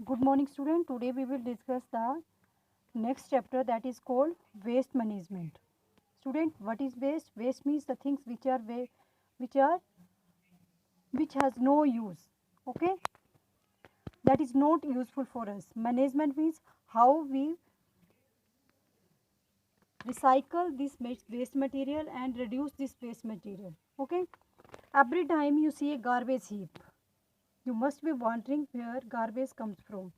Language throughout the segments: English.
Good morning student. Today we will discuss the next chapter, that is called waste management. Student, what is waste? Waste means the things which are which has no use. Okay? That is not useful for us. Management means how we recycle this waste material and reduce this waste material. Okay? Every time you see a garbage heap, you must be wondering where garbage comes from.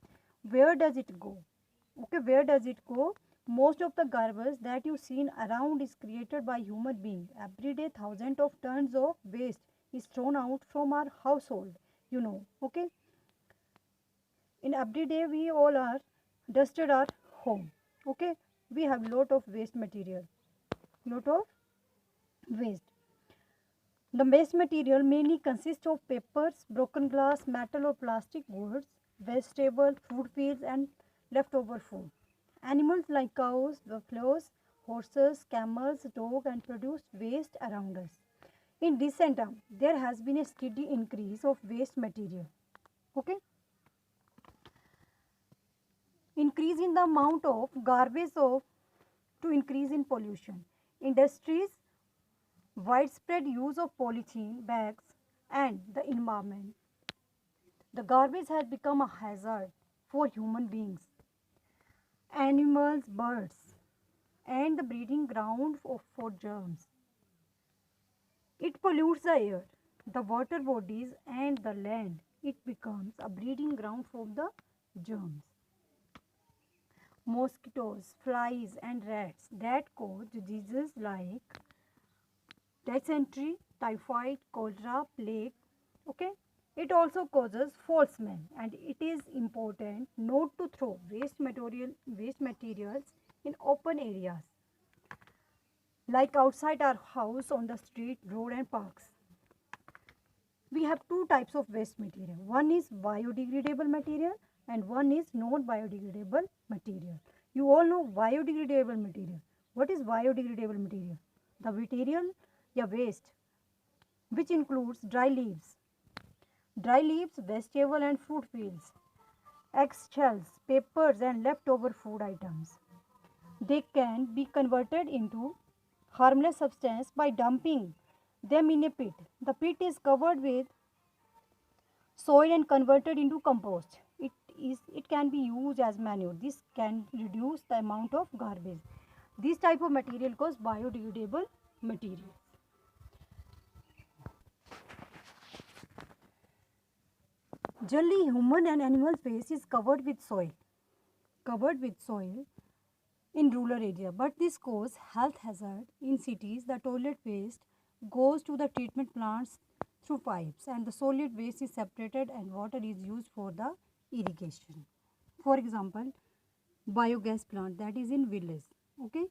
Where does it go? Okay, where does it go? Most of the garbage that you see around is created by human beings. Every day, thousands of tons of waste is thrown out from our household. Okay. In every day, we all are dusted our home. Okay, we have lot of waste material. Lot of waste. The waste material mainly consists of papers, broken glass, metal or plastic goods, vegetable, food peels and leftover food. Animals like cows, buffaloes, horses, camels, dogs and produce waste around us. In recent times, there has been a steady increase of waste material. Okay? Increase in the amount of garbage to increase in pollution. Industries, widespread use of polythene bags and the environment. The garbage has become a hazard for human beings, animals, birds, and the breeding ground for germs. It pollutes the air, the water bodies, and the land. It becomes a breeding ground for the germs. Mosquitoes, flies, and rats that cause diseases like dysentery, typhoid, cholera, plague. Okay, it also causes foul smell, and it is important not to throw waste materials in open areas like outside our house, on the street, road and parks. We have two types of waste material. One is biodegradable material and one is non biodegradable material. You all know biodegradable material. What is biodegradable material? The material, waste which includes dry leaves, vegetable and fruit peels, eggshells, papers and leftover food items. They can be converted into harmless substance by dumping them in a pit. The pit is covered with soil and converted into compost. It can be used as manure. This can reduce the amount of garbage. This type of material called biodegradable material. Generally, human and animal waste is covered with soil in rural area, but this causes health hazard. In cities, the toilet waste goes to the treatment plants through pipes and the solid waste is separated and water is used for the irrigation. For example, biogas plant that is in village. Okay,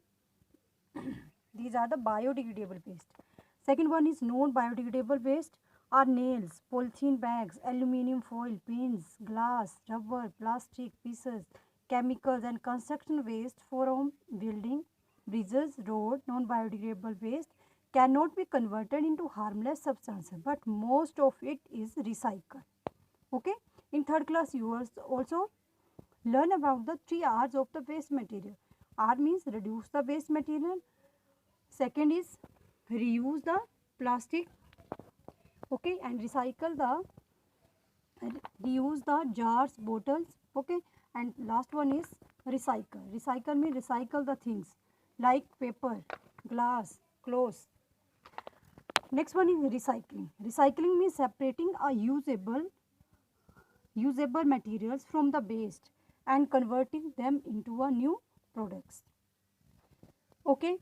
these are the biodegradable waste. Second one is non-biodegradable waste are nails, polythene bags, aluminium foil, pins, glass, rubber, plastic pieces, chemicals and construction waste from building, bridges, road. Non-biodegradable waste cannot be converted into harmless substances, but most of it is recycled. Okay. In third class, you also learn about the 3 R's of the waste material. R means reduce the waste material. Second is reuse the plastic. Okay, and reuse the jars, bottles. Okay, and last one is recycle. Recycle means recycle the things like paper, glass, clothes. Next one is recycling. Recycling means separating a usable materials from the waste and converting them into a new products. Okay,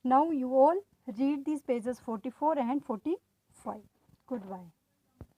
now you all read these pages 44 and 45. Goodbye.